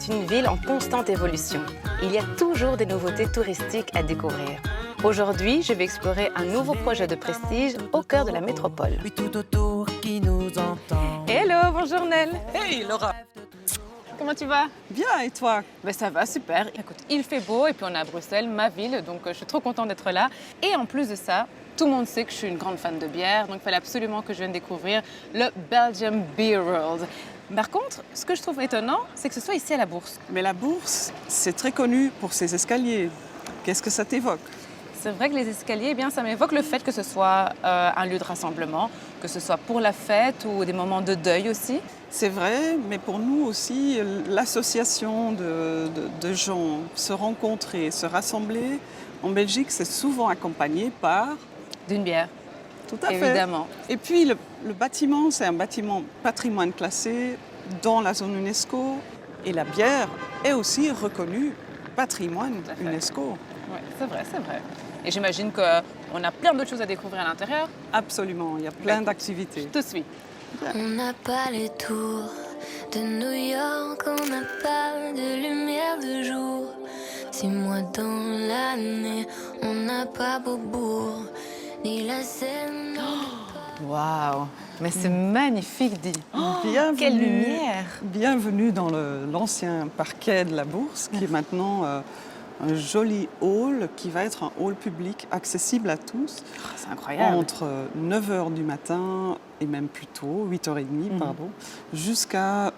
est une ville en constante évolution. Il y a toujours des nouveautés touristiques à découvrir. Aujourd'hui, je vais explorer un nouveau projet de prestige au cœur de la métropole. Oui, tout autour qui nous entend. Hello, bonjour Nel. Hey Laura. Comment tu vas? Bien, et toi? Ben ça va, super. Écoute, il fait beau et puis on est à Bruxelles, ma ville, donc je suis trop contente d'être là. Et en plus de ça, tout le monde sait que je suis une grande fan de bière, donc il fallait absolument que je vienne découvrir le Belgium Beer World. Par contre, ce que je trouve étonnant, c'est que ce soit ici à la Bourse. Mais la Bourse, c'est très connu pour ses escaliers. Qu'est-ce que ça t'évoque? C'est vrai que les escaliers, eh bien, ça m'évoque le fait que ce soit un lieu de rassemblement, que ce soit pour la fête ou des moments de deuil aussi. C'est vrai, mais pour nous aussi, l'association de gens se rencontrer, se rassembler, en Belgique, c'est souvent accompagné par... D'une bière, Tout à fait. évidemment. Et puis, le bâtiment, c'est un bâtiment patrimoine classé dans la zone UNESCO. Et la bière est aussi reconnue patrimoine Tout à fait. UNESCO. Oui, c'est vrai, c'est vrai. Et j'imagine qu'on a plein d'autres choses à découvrir à l'intérieur. Absolument, il y a plein d'activités. Je te suis. On n'a pas les tours de New York, on n'a pas de lumière de jour. 6 mois dans l'année, on n'a pas Beaubourg, ni la Seine. Waouh, mais c'est magnifique, dis. Bienvenue, quelle lumière! Bienvenue dans l'ancien parquet de la Bourse, qui est maintenant un joli hall, qui va être un hall public accessible à tous, C'est incroyable. entre 9h du matin et même plus tôt, 8h30, pardon, jusqu'à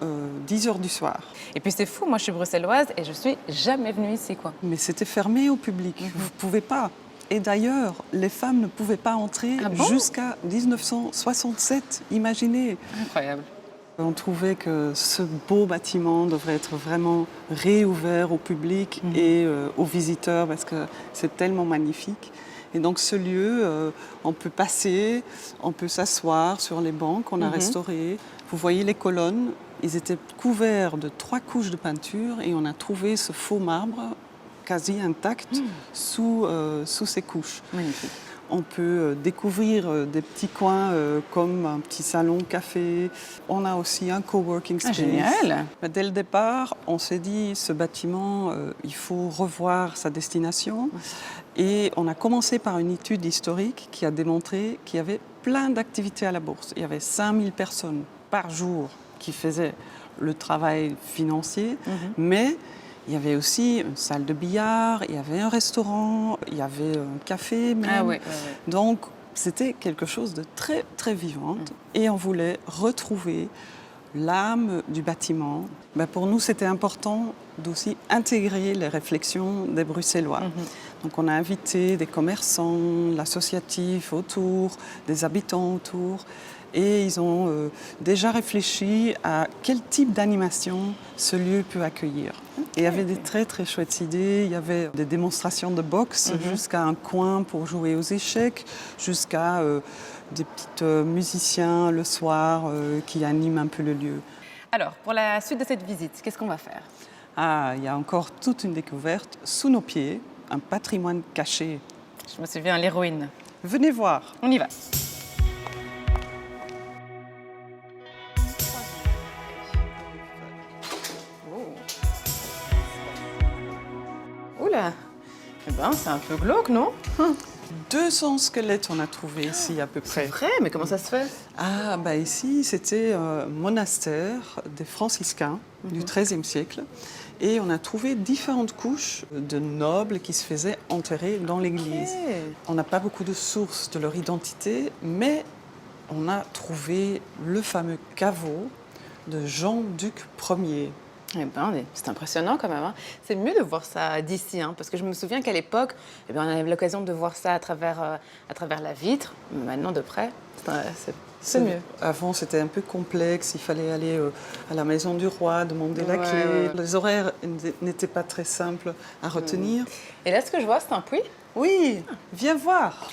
10h du soir. Et puis c'est fou, moi je suis bruxelloise et je suis jamais venue ici, quoi. Mais c'était fermé au public, vous ne pouvez pas. Et d'ailleurs, les femmes ne pouvaient pas entrer Ah bon? jusqu'à 1967, imaginez. Incroyable. On trouvait que ce beau bâtiment devrait être vraiment réouvert au public et aux visiteurs parce que c'est tellement magnifique. Et donc ce lieu, on peut passer, on peut s'asseoir sur les bancs qu'on a restaurées. Vous voyez les colonnes, ils étaient couverts de 3 couches de peinture et on a trouvé ce faux marbre quasi intact sous ces couches. Magnifique. On peut découvrir des petits coins comme un petit salon café. On a aussi un coworking space. Génial. Dès le départ, on s'est dit, ce bâtiment, il faut revoir sa destination. Et on a commencé par une étude historique qui a démontré qu'il y avait plein d'activités à la Bourse. Il y avait 5000 personnes par jour qui faisaient le travail financier, mais il y avait aussi une salle de billard, il y avait un restaurant, il y avait un café même. Ah ouais. Donc, c'était quelque chose de très, très vivant. Et on voulait retrouver l'âme du bâtiment. Ben, pour nous, c'était important d'aussi intégrer les réflexions des Bruxellois. Donc, on a invité des commerçants, l'associatif autour, des habitants autour. Et ils ont déjà réfléchi à quel type d'animation ce lieu peut accueillir. Et il y avait des très très chouettes idées. Il y avait des démonstrations de boxe jusqu'à un coin pour jouer aux échecs, jusqu'à des petits musiciens le soir qui animent un peu le lieu. Alors, pour la suite de cette visite, qu'est-ce qu'on va faire? Ah, il y a encore toute une découverte sous nos pieds, un patrimoine caché. Je me souviens, l'héroïne. Venez voir. On y va. Oula, eh ben, c'est un peu glauque, non? 200 squelettes on a trouvé ici à peu près. Vrai, mais comment ça se fait? Ah, bah ici, c'était un monastère des franciscains du XIIIe siècle. Et on a trouvé différentes couches de nobles qui se faisaient enterrer dans l'église. Ok. On n'a pas beaucoup de sources de leur identité, mais on a trouvé le fameux caveau de Jean-Duc Ier. Eh ben, c'est impressionnant quand même, hein. C'est mieux de voir ça d'ici, hein, parce que je me souviens qu'à l'époque, eh ben, on avait l'occasion de voir ça à travers la vitre. Mais maintenant, de près, c'est mieux. Avant, c'était un peu complexe. Il fallait aller à la maison du roi, demander la clé. Ouais. Les horaires n'étaient pas très simples à retenir. Et là, ce que je vois, c'est un puits. Oui, viens voir.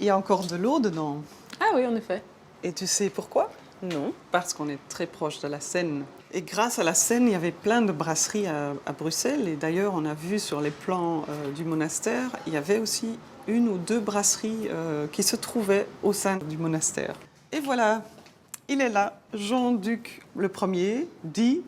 Il y a encore de l'eau dedans. Ah oui, en effet. Et tu sais pourquoi? Non. Parce qu'on est très proche de la Seine. Et grâce à la Seine, il y avait plein de brasseries à Bruxelles. Et d'ailleurs, on a vu sur les plans du monastère, il y avait aussi 1 ou 2 brasseries qui se trouvaient au sein du monastère. Et voilà, il est là, Jean-Duc Ier, dit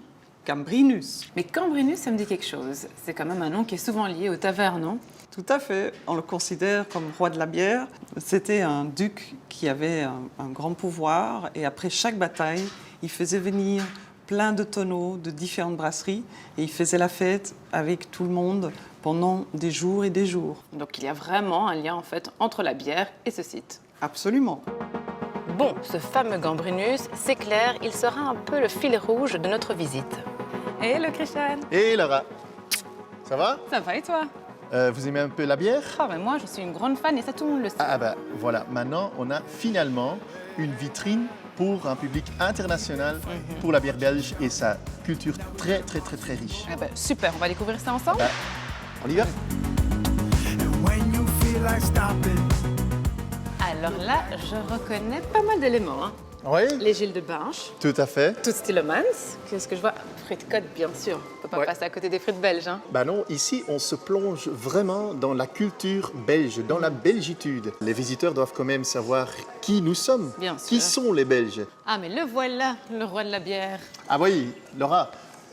Gambrinus. Mais Gambrinus, ça me dit quelque chose. C'est quand même un nom qui est souvent lié aux tavernes, non? Tout à fait. On le considère comme roi de la bière. C'était un duc qui avait un grand pouvoir et après chaque bataille, il faisait venir plein de tonneaux de différentes brasseries et il faisait la fête avec tout le monde pendant des jours et des jours. Donc il y a vraiment un lien en fait entre la bière et ce site. Absolument. Bon, ce fameux Gambrinus, c'est clair, il sera un peu le fil rouge de notre visite. Hello Christian. Et Laura, ça va? Ça va et toi? Vous aimez un peu la bière? Oh, mais moi je suis une grande fan et ça tout le monde le sait. Ah bah voilà, maintenant on a finalement une vitrine pour un public international pour la bière belge et sa culture très riche. Ah bah, super, on va découvrir ça ensemble. Bah, on y va? When you feel like stopping. Alors là, je reconnais pas mal d'éléments. Hein. Oui, Les Gilles de Binche, tout à fait. tout Stillemans, qu'est-ce que je vois? Frites Côte, bien sûr. On peut pas Ouais. passer à côté des frites belges. Hein. Bah non, ici on se plonge vraiment dans la culture belge, dans la belgitude. Les visiteurs doivent quand même savoir qui nous sommes, Bien sûr. qui sont les Belges. Ah, mais le voilà, le roi de la bière. Ah oui, Laura,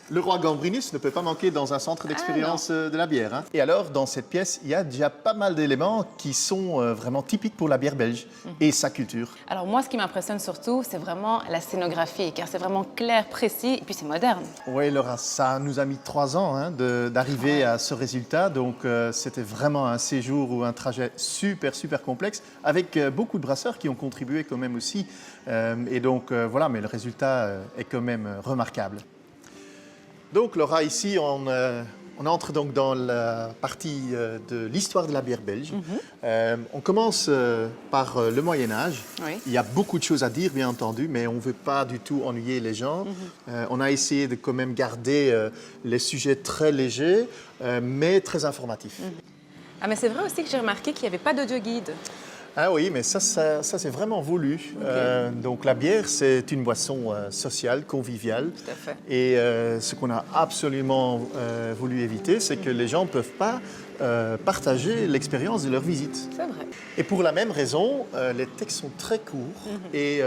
le roi Gambrinus ne peut pas manquer dans un centre d'expérience de la bière. Hein. Et alors, dans cette pièce, il y a déjà pas mal d'éléments qui sont vraiment typiques pour la bière belge et sa culture. Alors moi, ce qui m'impressionne surtout, c'est vraiment la scénographie, car c'est vraiment clair, précis, et puis c'est moderne. Oui, Laura, ça nous a mis 3 ans hein, d'arriver à ce résultat. Donc, c'était vraiment un séjour ou un trajet super complexe, avec beaucoup de brasseurs qui ont contribué quand même aussi. Et donc, voilà, mais le résultat est quand même remarquable. Donc, Laura, ici, on entre donc dans la partie de l'histoire de la bière belge. On commence par le Moyen-Âge. Oui. Il y a beaucoup de choses à dire, bien entendu, mais on ne veut pas du tout ennuyer les gens. On a essayé de quand même garder les sujets très légers, mais très informatifs. Ah, mais c'est vrai aussi que j'ai remarqué qu'il n'y avait pas d'audio-guide. Ah oui, mais ça c'est vraiment voulu. Donc la bière, c'est une boisson sociale, conviviale. Tout à fait. Et ce qu'on a absolument voulu éviter, c'est que les gens ne peuvent pas partager l'expérience de leur visite. C'est vrai. Et pour la même raison, les textes sont très courts et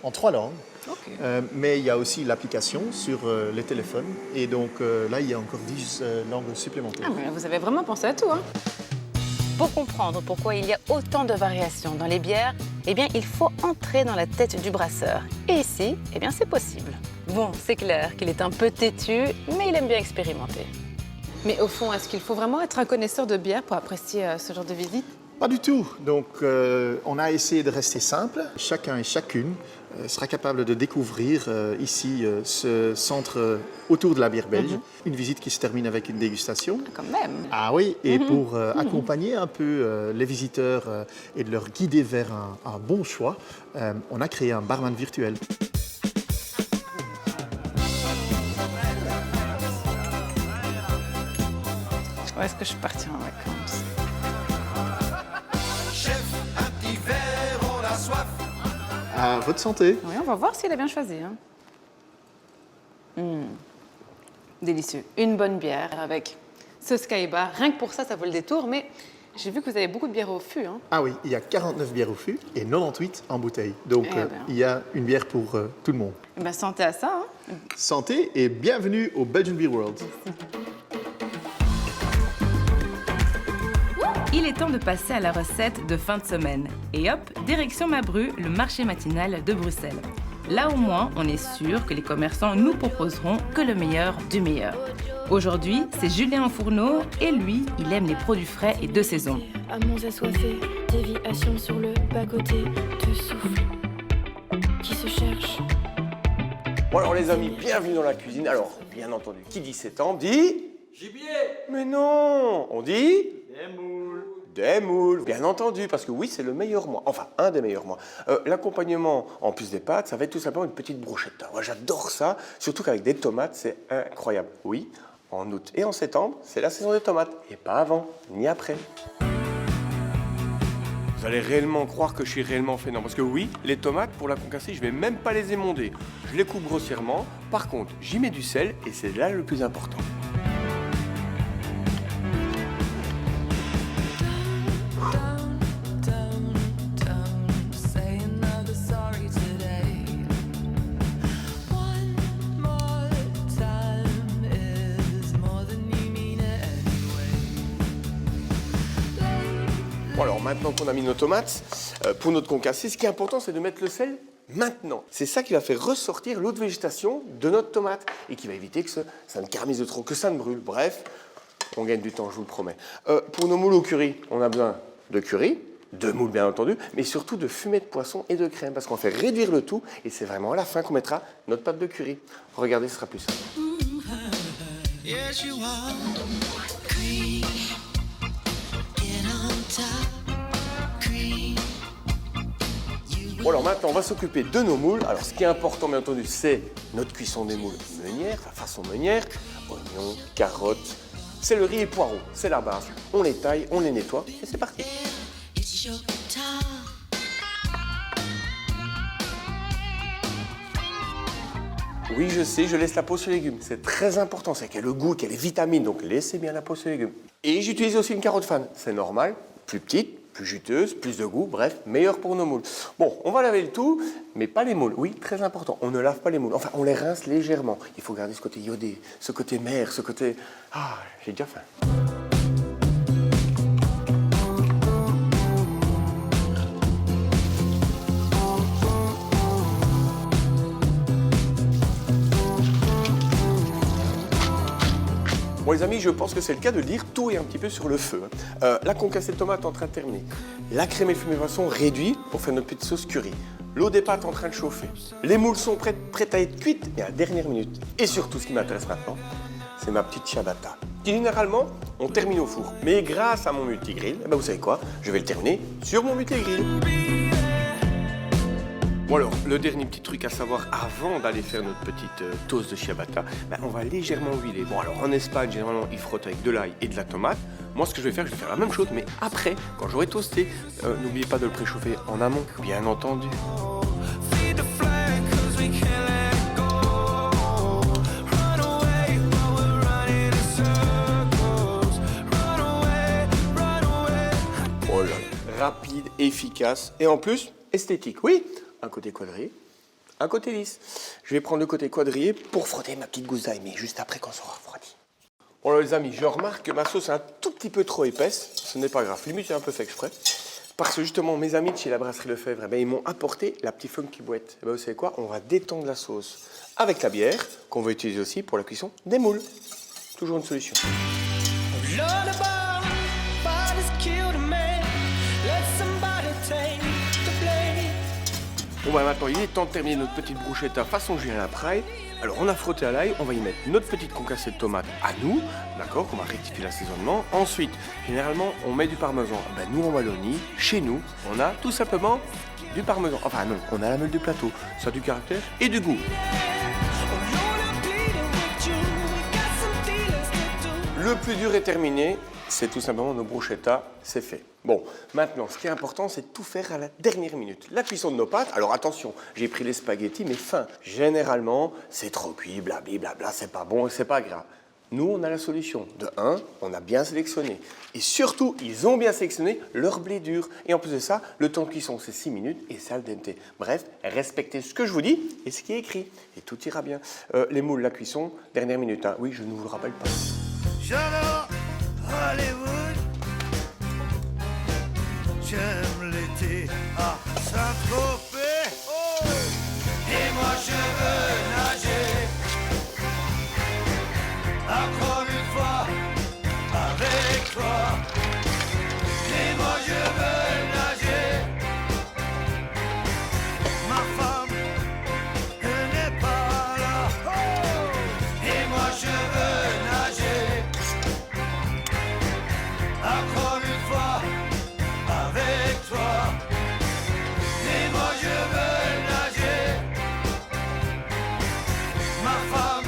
en 3 langues. Ok. Mais il y a aussi l'application sur les téléphones. Et donc là, il y a encore 10 langues supplémentaires. Ah, mais vous avez vraiment pensé à tout, hein? Pour comprendre pourquoi il y a autant de variations dans les bières, eh bien, il faut entrer dans la tête du brasseur. Et ici, eh bien, c'est possible. Bon, c'est clair qu'il est un peu têtu, mais il aime bien expérimenter. Mais au fond, est-ce qu'il faut vraiment être un connaisseur de bière pour apprécier ce genre de visite? Pas du tout. Donc, on a essayé de rester simple. Chacun et chacune sera capable de découvrir ici ce centre autour de la bière belge. Une visite qui se termine avec une dégustation. Quand même. Ah oui, et pour accompagner un peu les visiteurs et de leur guider vers un bon choix, on a créé un barman virtuel. Où est-ce que je suis partie en vacances? Chef, un petit verre, on a soif. À votre santé. Oui, on va voir si elle a bien choisi. Hein. Délicieux. Une bonne bière avec ce Skybar. Rien que pour ça, ça vaut le détour. Mais j'ai vu que vous avez beaucoup de bières au fût. Hein. Ah oui, il y a 49 bières au fût et 98 en bouteille. Donc, Eh ben. il y a une bière pour tout le monde. Eh ben, santé à ça. Hein. Santé et bienvenue au Belgian Beer World. Il est temps de passer à la recette de fin de semaine. Et hop, direction Mabru, le marché matinal de Bruxelles. Là au moins, on est sûr que les commerçants nous proposeront que le meilleur du meilleur. Aujourd'hui, c'est Julien Fourneau et lui, il aime les produits frais et de saison. Amants assoiffés, déviation sur le bas-côté de souffle qui se cherche. Bon alors les amis, bienvenue dans la cuisine. Alors, bien entendu, qui dit septembre dit... Gibier. Mais non, on dit... Des moules. Des moules, bien entendu, parce que oui, c'est le meilleur mois. Enfin, un des meilleurs mois. L'accompagnement, en plus des pâtes, ça va être tout simplement une petite brochette. Moi, j'adore ça, surtout qu'avec des tomates, c'est incroyable. Oui, en août et en septembre, c'est la saison des tomates. Et pas avant, ni après. Vous allez réellement croire que je suis réellement fainéant. Parce que oui, les tomates, pour la concasser, je vais même pas les émonder. Je les coupe grossièrement. Par contre, j'y mets du sel et c'est là le plus important. Alors maintenant qu'on a mis nos tomates, pour notre concassé, ce qui est important, c'est de mettre le sel maintenant. C'est ça qui va faire ressortir l'eau de végétation de notre tomate et qui va éviter que ça ne caramérise de trop, que ça ne brûle. Bref, on gagne du temps, je vous le promets. Pour nos moules au curry, on a besoin de curry, de moules bien entendu, mais surtout de fumée de poisson et de crème, parce qu'on fait réduire le tout et c'est vraiment à la fin qu'on mettra notre pâte de curry. Regardez, ce sera plus simple. Yes, you are. Cream, get on top. Cream. Bon alors maintenant on va s'occuper de nos moules. Alors ce qui est important bien entendu c'est notre cuisson des moules meunière, enfin façon meunière, oignons, carottes, céleri et poireaux, c'est la base. On les taille, on les nettoie et c'est parti. It's your time. Oui je sais, je laisse la peau sur les légumes, c'est très important, c'est qu'elle a le goût, qu'elle ait les vitamines, donc laissez bien la peau sur les légumes. Et j'utilise aussi une carotte fan, c'est normal, plus petite, plus juteuse, plus de goût, bref, meilleur pour nos moules. Bon, on va laver le tout, mais pas les moules. Oui, très important, on ne lave pas les moules. Enfin, on les rince légèrement. Il faut garder ce côté iodé, ce côté mer, ce côté... Ah, j'ai déjà faim. Bon les amis, je pense que c'est le cas de dire tout est un petit peu sur le feu. La concassée de tomate en train de terminer. La crème et le fumé poisson réduit pour faire notre petite sauce curry. L'eau des pâtes en train de chauffer. Les moules sont prêtes à être cuites et à la dernière minute. Et surtout, ce qui m'intéresse maintenant, c'est ma petite ciabatta. Qui généralement, on termine au four. Mais grâce à mon multigrill, eh ben vous savez quoi, je vais le terminer sur mon multigrill. Bon alors, le dernier petit truc à savoir avant d'aller faire notre petite toast de ciabatta, ben, on va légèrement huiler. Bon alors en Espagne, généralement, ils frottent avec de l'ail et de la tomate. Moi, ce que je vais faire la même chose, mais après, quand j'aurai toasté. N'oubliez pas de le préchauffer en amont, bien entendu. Feed the flag 'cause we can't let go. Run away while we're running in circles. Run away. Oh là là, rapide, efficace et en plus, esthétique. Oui, un côté quadrillé, un côté lisse. Je vais prendre le côté quadrillé pour frotter ma petite gousse d'ail, mais juste après qu'on sera refroidi. Bon alors les amis, je remarque que ma sauce est un tout petit peu trop épaisse. Ce n'est pas grave, limite c'est un peu fait exprès. Parce que justement, mes amis de chez la brasserie Lefebvre, eh bien, ils m'ont apporté la petite funky boîte. Eh bien, vous savez quoi? On va détendre la sauce avec la bière, qu'on va utiliser aussi pour la cuisson des moules. Toujours une solution. Lullaby, bodies killed a man. Let somebody take the blame. Bon bah maintenant, il est temps de terminer notre petite bruschetta façon Julien Lapraille. Alors on a frotté à l'ail, on va y mettre notre petite concassée de tomate à nous, d'accord, qu'on va rectifier l'assaisonnement. Ensuite, généralement, on met du parmesan. Ben, nous en Wallonie, chez nous, on a tout simplement du parmesan. Enfin non, on a la meule du plateau. Ça a du caractère et du goût. Le plus dur est terminé, c'est tout simplement nos bruschettas, c'est fait. Bon, maintenant, ce qui est important, c'est de tout faire à la dernière minute. La cuisson de nos pâtes, alors attention, j'ai pris les spaghettis, mais fin. Généralement, c'est trop cuit, blablabla, c'est pas bon et c'est pas grave. Nous, on a la solution. De 1, on a bien sélectionné. Et surtout, ils ont bien sélectionné leur blé dur. Et en plus de ça, le temps de cuisson, c'est 6 minutes et c'est al dente. Bref, respectez ce que je vous dis et ce qui est écrit. Et tout ira bien. Les moules, la cuisson, dernière minute. Hein. Oui, je ne vous le rappelle pas. J'adore Hollywood. J'aime l'été à Saint-Tropez. Oh. Et moi je veux nager. Encore une fois avec toi. Et moi je veux nager. Ma femme, elle n'est pas là. Oh. Et moi je veux nager. Encore une fois avec toi. Et moi je veux nager. Ma femme,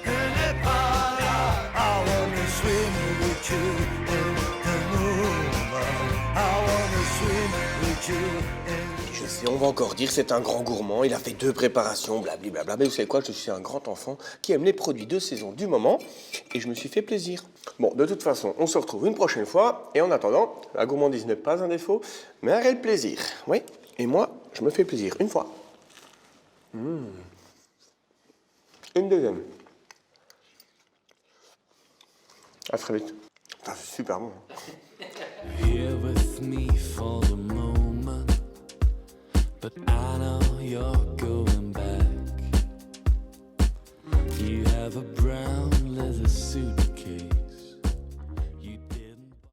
elle n'est pas là. I wanna swim with you in the moonlight. I wanna swim with you in... Je sais, on va encore dire c'est un grand gourmand, il a fait 2 préparations, blablabla. Mais vous savez quoi, je suis un grand enfant qui aime les produits de saison du moment et je me suis fait plaisir. Bon, de toute façon, on se retrouve une prochaine fois et en attendant, la gourmandise n'est pas un défaut, mais un réel plaisir. Oui, et moi, je me fais plaisir une fois. Une deuxième. À très vite. Ah, c'est super bon. with me for the moment, but I know you're going back. You have a brown leather suitcase